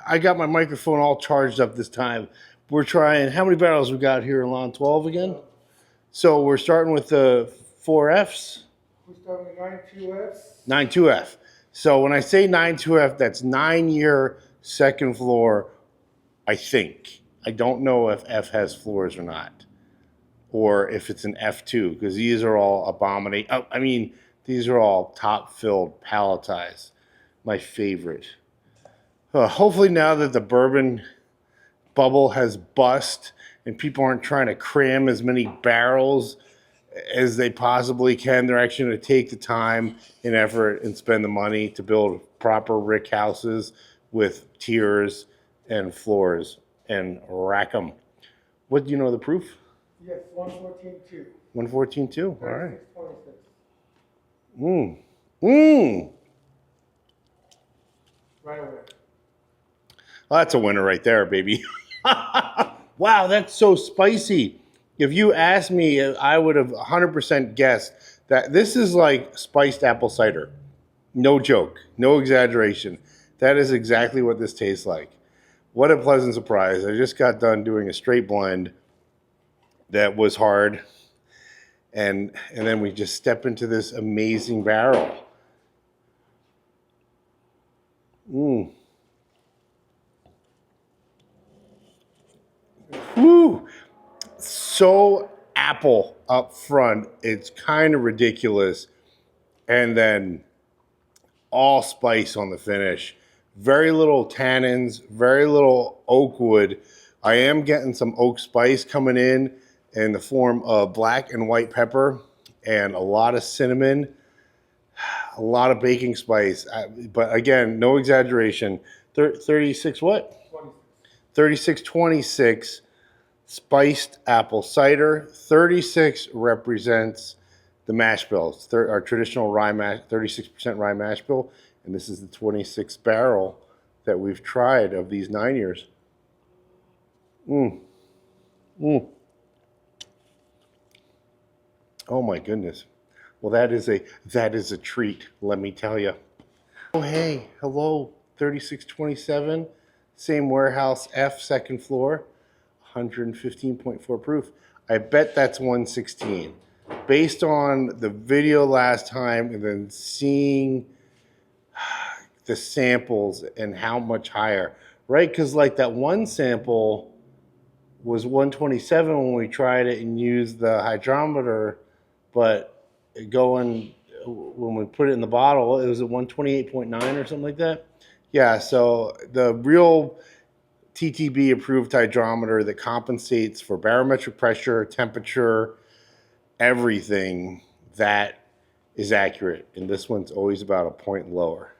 I got my microphone all charged up this time. We're trying, how many barrels we got here, Alon? 12 again? So we're starting with the 4Fs. We're starting with 92Fs. 92F. So when I say 92F, that's 9-year second floor, I think. I don't know if F has floors or not, or if it's an F2, because these are all abominate. Oh, I mean, these are all top-filled, palletized. My favorite. Hopefully now that the bourbon bubble has bust and people aren't trying to cram as many barrels as they possibly can, they're actually going to take the time and effort and spend the money to build proper rick houses with tiers and floors and rack them. What do you know the proof? Yes, 114.2. 114.2. All right. 26. Right away. Well, that's a winner right there, baby. Wow, that's so spicy. If you asked me, I would have 100% guessed that this is like spiced apple cider. No joke, no exaggeration. That is exactly what this tastes like. What a pleasant surprise. I just got done doing a straight blend that was hard. And then we just step into this amazing barrel. Woo. So apple up front, it's kind of ridiculous. And then all spice on the finish. Very little tannins, very little oak wood. I am getting some oak spice coming in the form of black and white pepper and a lot of cinnamon, a lot of baking spice. But again, no exaggeration. 36 what? 3626 spiced apple cider. 36 represents the mash bill. It's our traditional rye mash, 36% rye mash bill. And this is the 26th barrel that we've tried of these 9 years. Oh my goodness. Well, that is a treat, let me tell you. Oh, hey, hello, 3627, same warehouse F, second floor, 115.4 proof. I bet that's 116. Based on the video last time and then seeing the samples and how much higher, right? Because like that one sample was 127 when we tried it and used the hydrometer, but going when we put it in the bottle, it was at 128.9 or something like that. Yeah, so the real TTB approved hydrometer that compensates for barometric pressure, temperature, everything, that is accurate. And this one's always about a point lower.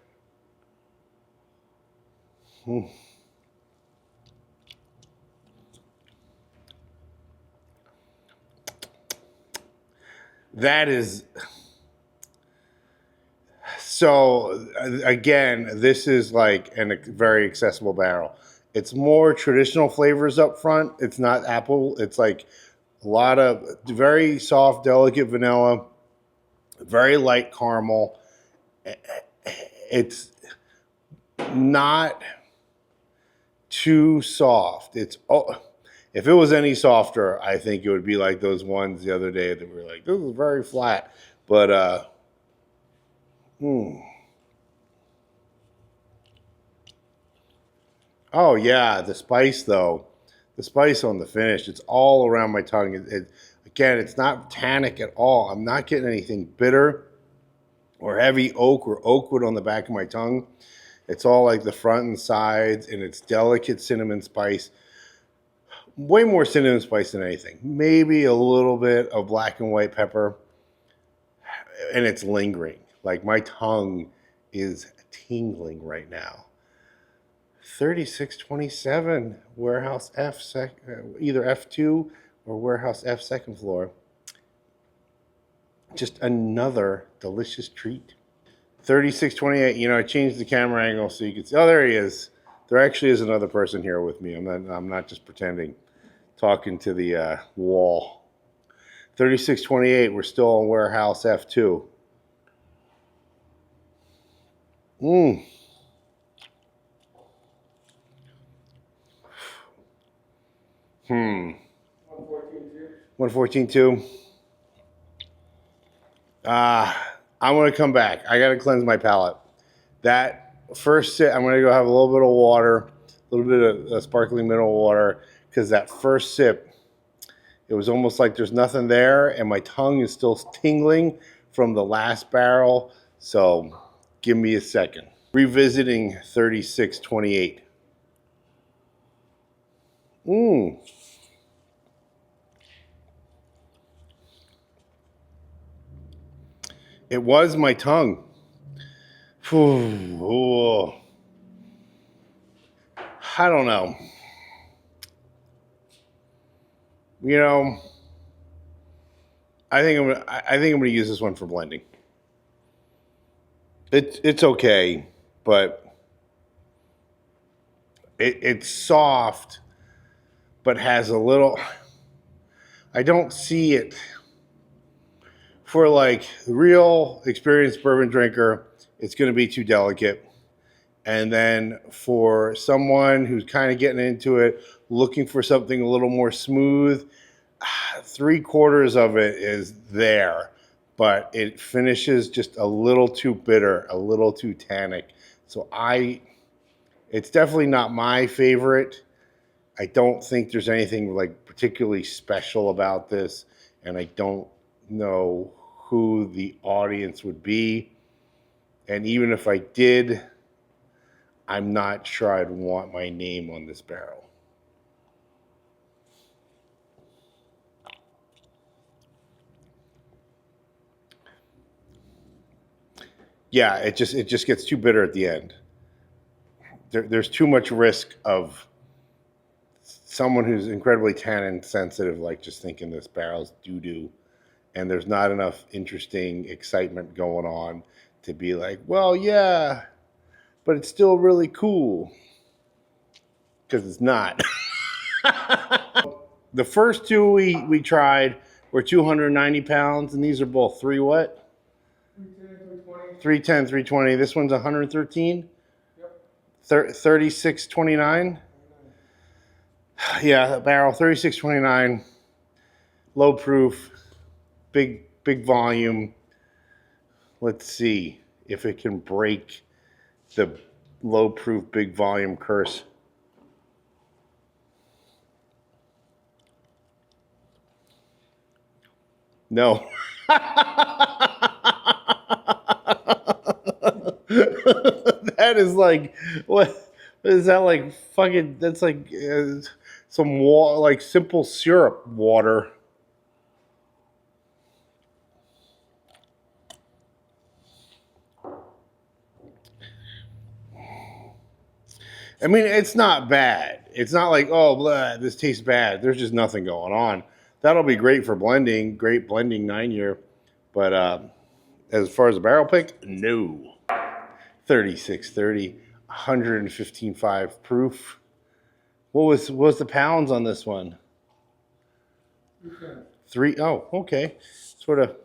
That is, so again, this is like a very accessible barrel. It's more traditional flavors up front. It's not apple. It's like a lot of very soft, delicate vanilla, very light caramel. It's not too soft. If it was any softer, I think it would be like those ones the other day that were like, this is very flat. But oh yeah, the spice though. The spice on the finish, it's all around my tongue. Again, it's not tannic at all. I'm not getting anything bitter or heavy oak or oak wood on the back of my tongue. It's all like the front and sides, and it's delicate cinnamon spice. Way more cinnamon spice than anything. Maybe a little bit of black and white pepper, and it's lingering. Like my tongue is tingling right now. 3627 warehouse F, either F2 or warehouse F second floor. Just another delicious treat. 3628, you know, I changed the camera angle so you can see. Oh, there he is. There actually is another person here with me. I'm not just pretending, talking to the wall. 3628, we're still on warehouse F2. Hmm. 114.2. 114.2. I'm going to come back. I got to cleanse my palate. That first sip, I'm going to go have a little bit of water, a little bit of sparkling mineral water, because that first sip, it was almost like there's nothing there, and my tongue is still tingling from the last barrel. So give me a second. Revisiting 3628. Mmm. It was my tongue. Ooh. I don't know. You know, I think I'm gonna use this one for blending. It's okay, but it's soft, but has a little. I don't see it for like real experienced bourbon drinker. It's gonna be too delicate. And then for someone who's kind of getting into it, looking for something a little more smooth, 3/4 of it is there, but it finishes just a little too bitter, a little too tannic. So it's definitely not my favorite. I don't think there's anything like particularly special about this, and I don't know who the audience would be. And even if I did, I'm not sure I'd want my name on this barrel. Yeah, it just gets too bitter at the end. There's too much risk of someone who's incredibly tannin sensitive, like just thinking this barrel's doo doo, and there's not enough interesting excitement going on to be like, well, yeah, but it's still really cool because it's not. The first two we tried were 290 pounds, and these are both three what? 310, 320. 310, 320. This one's 113. Yep. 3629. Yeah, barrel 3629. Low proof, big volume. Let's see if it can break the low proof big volume curse. No. That is like, what is that like? Fucking, that's like some like simple syrup water. I mean, it's not bad. It's not like, oh, blah, this tastes bad. There's just nothing going on. That'll be great for blending. Great blending 9 year. But as far as a barrel pick, no. 3630, 115.5 proof. What was the pounds on this one? 310. Three. Oh, okay. Sort of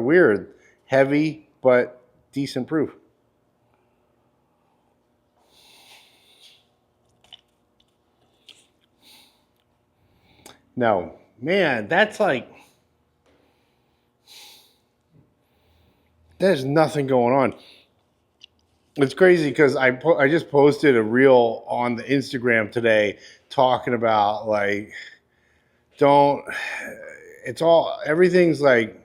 weird. Heavy, but decent proof. No, man, that's like, there's nothing going on. It's crazy because I just posted a reel on the Instagram today talking about like, don't, it's all, everything's like,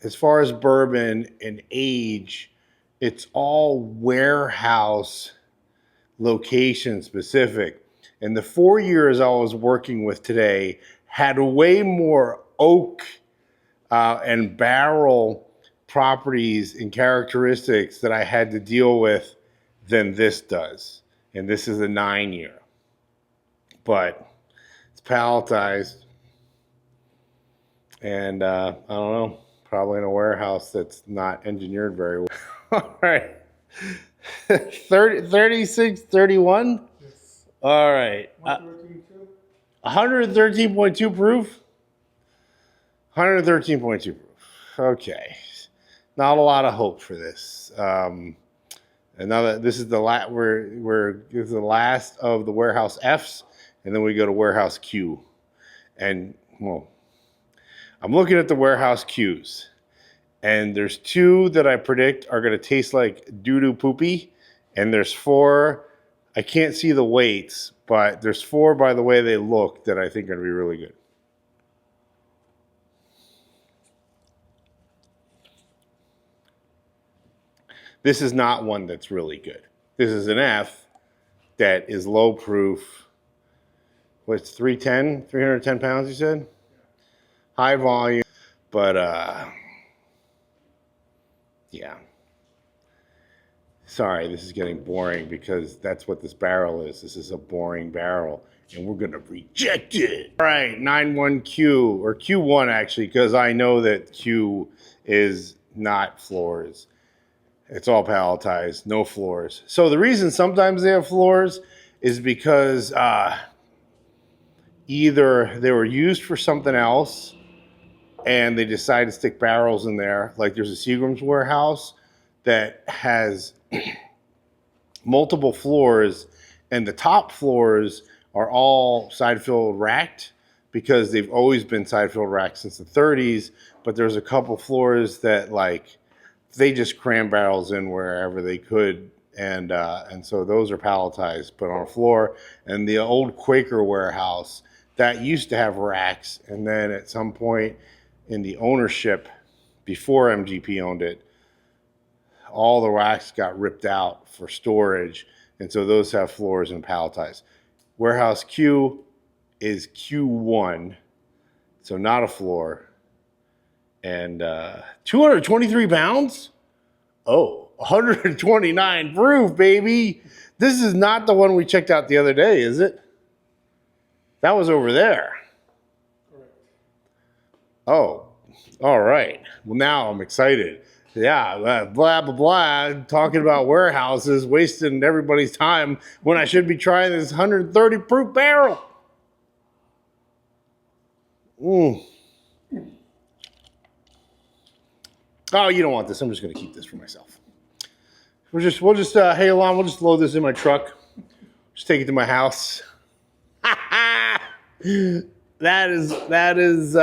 as far as bourbon and age, it's all warehouse location specific. And the 4 years I was working with today had way more oak and barrel properties and characteristics that I had to deal with than this does. And this is a 9 year. But it's palletized. And I don't know, probably in a warehouse that's not engineered very well. All right. 36, 31? Yes. All right. 113.2. 113.2 proof? 113.2 proof. Okay. Not a lot of hope for this. And now that this is the this is the last of the warehouse Fs, and then we go to warehouse Q. And, well, I'm looking at the warehouse Qs. And there's 2 that I predict are going to taste like doo-doo poopy. And there's 4, I can't see the weights, but there's 4 by the way they look that I think are going to be really good. This is not one that's really good. This is an F that is low proof. What's 310 pounds, you said? High volume, but yeah. Sorry, this is getting boring because that's what this barrel is. This is a boring barrel, and we're gonna reject it. All right, 91Q, or Q1 actually, because I know that Q is not floors. It's all palletized, no floors. So the reason sometimes they have floors is because either they were used for something else and they decided to stick barrels in there. Like there's a Seagram's warehouse that has multiple floors, and the top floors are all side-filled racked because they've always been side-filled racked since the 30s. But there's a couple floors that like they just cram barrels in wherever they could, and so those are palletized, put on a floor. And the old Quaker warehouse that used to have racks, and then at some point in the ownership, before MGP owned it, all the racks got ripped out for storage, and so those have floors and palletized. Warehouse Q is Q1, so not a floor. And 223 pounds? Oh, 129 proof, baby. This is not the one we checked out the other day, is it? That was over there. Correct. Oh, all right. Well, now I'm excited. Yeah, blah, blah, blah, talking about warehouses, wasting everybody's time when I should be trying this 130 proof barrel. Mm. Oh, you don't want this. I'm just going to keep this for myself. We'll just hey, Alon, we'll just load this in my truck. Just take it to my house. That is,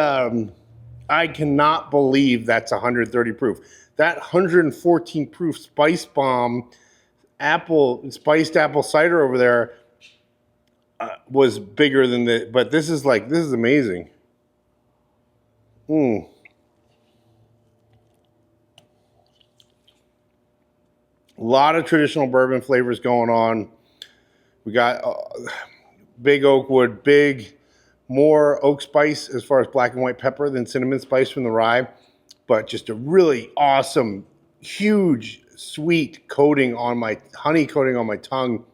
I cannot believe that's 130 proof. That 114 proof Spice Bomb spiced apple cider over there was bigger than but this is amazing. A lot of traditional bourbon flavors going on. We got big oak wood, more oak spice as far as black and white pepper than cinnamon spice from the rye, but just a really awesome, huge, sweet coating on my honey coating on my tongue.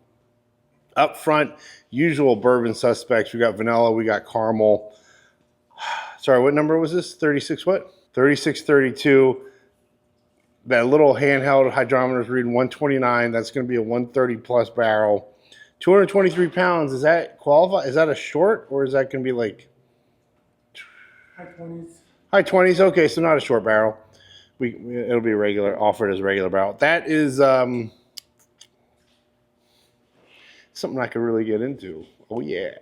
Up front, usual bourbon suspects. We got vanilla, we got caramel. Sorry, what number was this? 36 what? 3632. That little handheld hydrometer is reading 129. That's going to be a 130 plus barrel. 223 pounds. Is that qualify? Is that a short, or is that going to be like High 20s? High 20s. Okay, so not a short barrel. It'll be regular, offered as a regular barrel. That is something I could really get into. Oh yeah.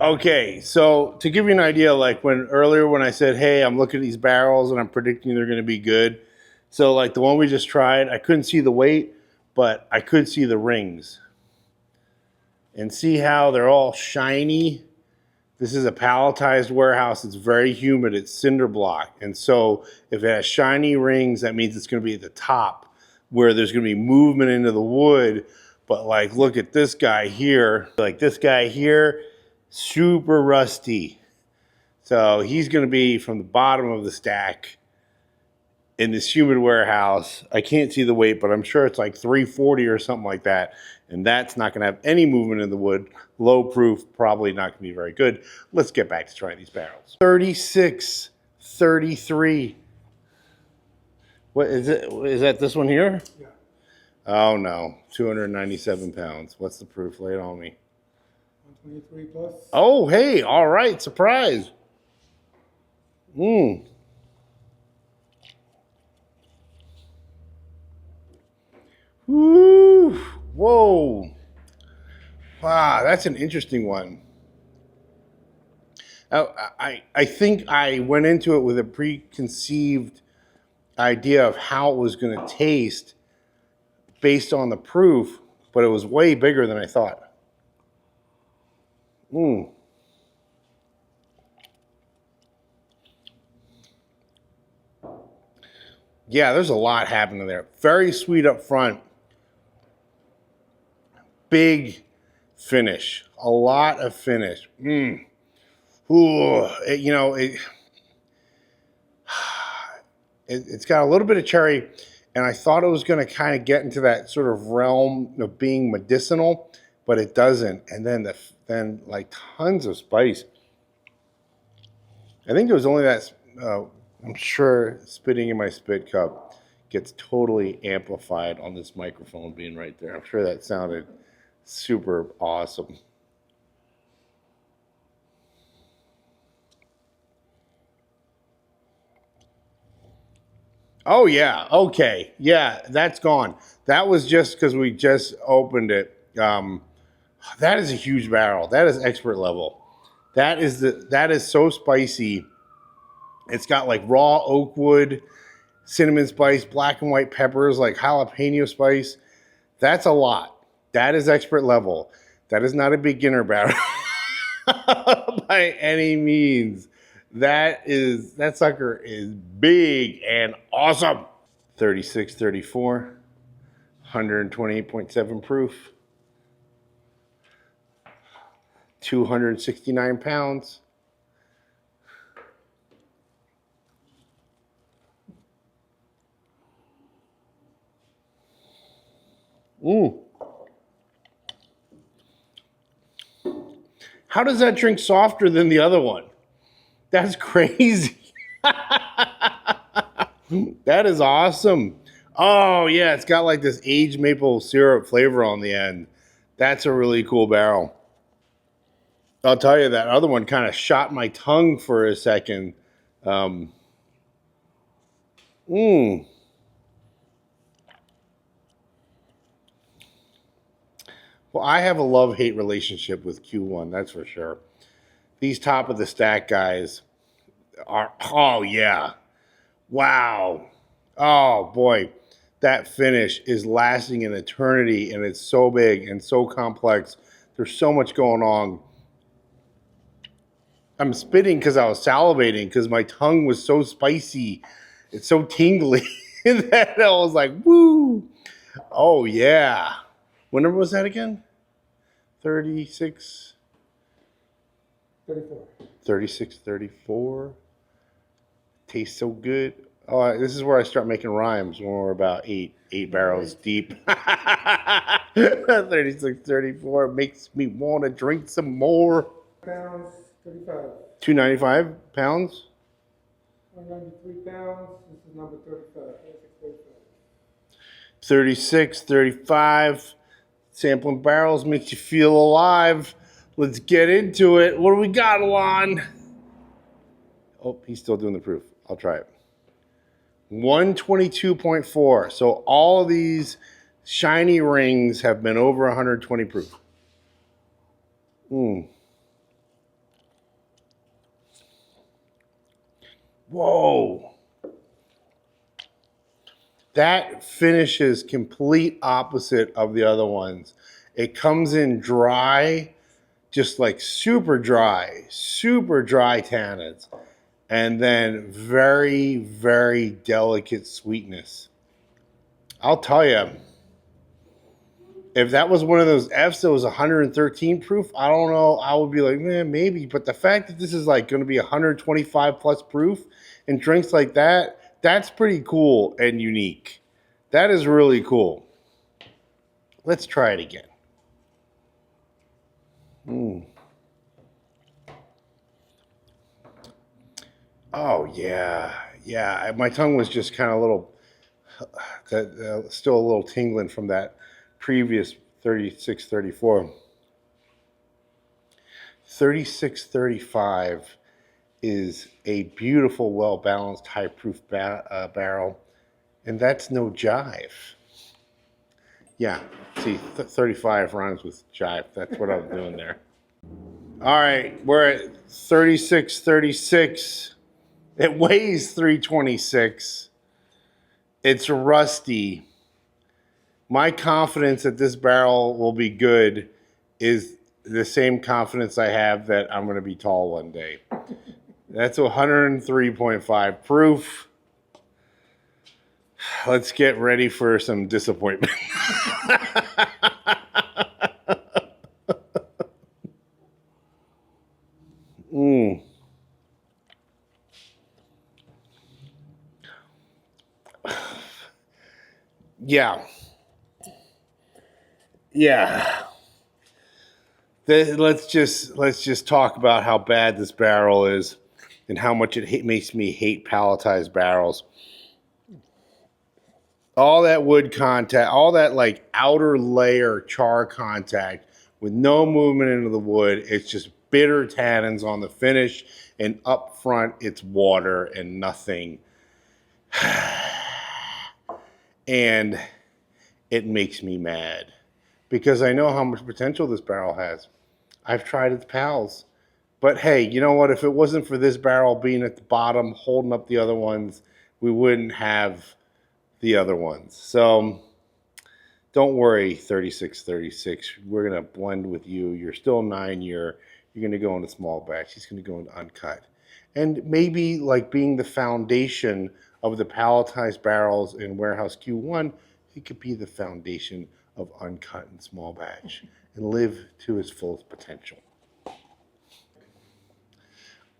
Okay, so to give you an idea, like earlier when I said, hey, I'm looking at these barrels and I'm predicting they're going to be good. So like the one we just tried, I couldn't see the weight, but I could see the rings. And see how they're all shiny? This is a palletized warehouse. It's very humid. It's cinder block. And so if it has shiny rings, that means it's going to be at the top where there's going to be movement into the wood. But like, look at this guy here. Like this guy here, super rusty. So he's going to be from the bottom of the stack in this humid warehouse. I can't see the weight, but I'm sure it's like 340 or something like that. And that's not going to have any movement in the wood. Low proof, probably not going to be very good. Let's get back to trying these barrels. 36, 33. What is it? Is that this one here? Yeah. Oh no, 297 pounds. What's the proof? Lay it on me. 123 plus. Oh, hey, all right, surprise. Woo. Whoa. Wow, that's an interesting one. I think I went into it with a preconceived idea of how it was going to taste based on the proof, but it was way bigger than I thought. Mm. Yeah, there's a lot happening there. Very sweet up front. Big finish. A lot of finish. Ooh, it's got a little bit of cherry, and I thought it was going to kind of get into that sort of realm of being medicinal, but it doesn't. And then like tons of spice. I think it was only that. I'm sure spitting in my spit cup gets totally amplified on this microphone being right there. I'm sure that sounded super awesome. Oh yeah, okay, yeah, that's gone. That was just because we just opened it. That is a huge barrel. That is expert level. That is so spicy. It's got like raw oak wood, cinnamon spice, black and white peppers, like jalapeno spice. That's a lot. That is expert level. That is not a beginner barrel by any means. That sucker is big and awesome. 3634, 128.7 proof, 269 pounds. Ooh. How does that drink softer than the other one? That's crazy. That is awesome. Oh, yeah, it's got like this aged maple syrup flavor on the end. That's a really cool barrel. I'll tell you, that other one kind of shot my tongue for a second. Um, mm. Well, I have a love-hate relationship with Q1, that's for sure. These top of the stack guys are, oh, yeah. Wow. Oh, boy. That finish is lasting an eternity, and it's so big and so complex. There's so much going on. I'm spitting because I was salivating because my tongue was so spicy. It's so tingly that I was like, woo. Oh, yeah. What number was that again? 36. 34. 36, 34. Tastes so good. Oh, this is where I start making rhymes when we're about eight barrels deep. 36, 34 makes me want to drink some more. Pounds, 35. 295 pounds. 193 pounds. This is number 35. 36, 35. Sampling barrels makes you feel alive. Let's get into it. What do we got, Alon? Oh, he's still doing the proof. I'll try it. 122.4. So all of these shiny rings have been over 120 proof. Whoa. That finishes complete opposite of the other ones. It comes in dry, just like super dry tannins, and then very, very delicate sweetness. I'll tell you, if that was one of those Fs that was 113 proof, I don't know, I would be like, maybe. But the fact that this is like going to be 125 plus proof and drinks like that, that's pretty cool and unique. That is really cool. Let's try it again. Oh, yeah. Yeah, my tongue was just kind of a little, still a little tingling from that previous 36, 34. 36, 35 is a beautiful, well-balanced, high-proof barrel, and that's no jive. Yeah, see, 35 rhymes with jive. That's what I'm doing there. All right, we're at 36.36. It weighs 326. It's rusty. My confidence that this barrel will be good is the same confidence I have that I'm going to be tall one day. That's 103.5 proof. Let's get ready for some disappointment. Mm. Yeah. Yeah. Let's just talk about how bad this barrel is and how much it makes me hate palletized barrels. All that wood contact, all that like outer layer char contact with no movement into the wood. It's just bitter tannins on the finish, and up front it's water and nothing. And it makes me mad because I know how much potential this barrel has. I've tried its pals. But hey, you know what? If it wasn't for this barrel being at the bottom, holding up the other ones, we wouldn't have the other ones. So don't worry, 3636. We're going to blend with you. You're still 9 year. You're going to go into small batch. He's going to go into uncut. And maybe like being the foundation of the palletized barrels in Warehouse Q1, he could be the foundation of uncut and small batch and live to his fullest potential.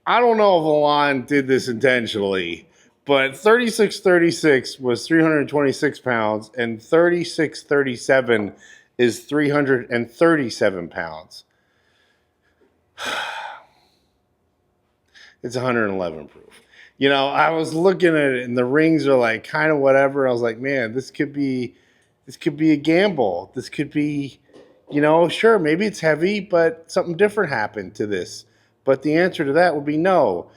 I don't know if Alon did this intentionally, but 3636 was 326 pounds, and 3637 is 337 pounds. It's 111 proof. You know, I was looking at it, and the rings are like kind of whatever. I was like, man, this could be a gamble. This could be, you know, sure, maybe it's heavy, but something different happened to this. But the answer to that would be no.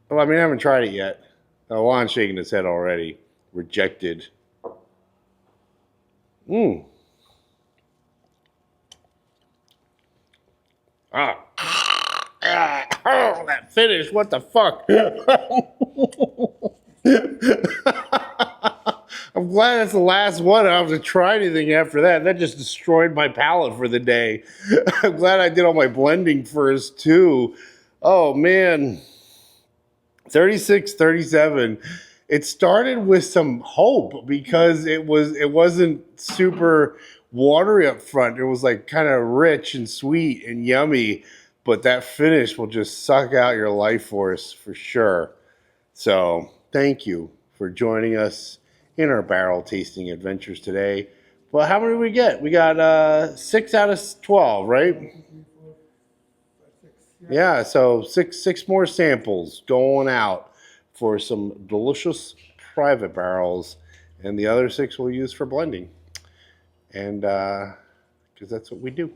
Well, I mean, I haven't tried it yet. Alon's shaking his head already. Rejected. Mmm. Ah. Oh, that finish. What the fuck? I'm glad that's the last one. I don't have to try anything after that. That just destroyed my palate for the day. I'm glad I did all my blending first, too. Oh, man. 36, 37. It started with some hope because it wasn't super watery up front. It was like kind of rich and sweet and yummy, but that finish will just suck out your life force for sure. So thank you for joining us in our barrel tasting adventures today. Well, how many did we get? We got 6 out of 12, right? Yeah, so six more samples going out for some delicious private barrels, and the other 6 we'll use for blending. And because that's what we do.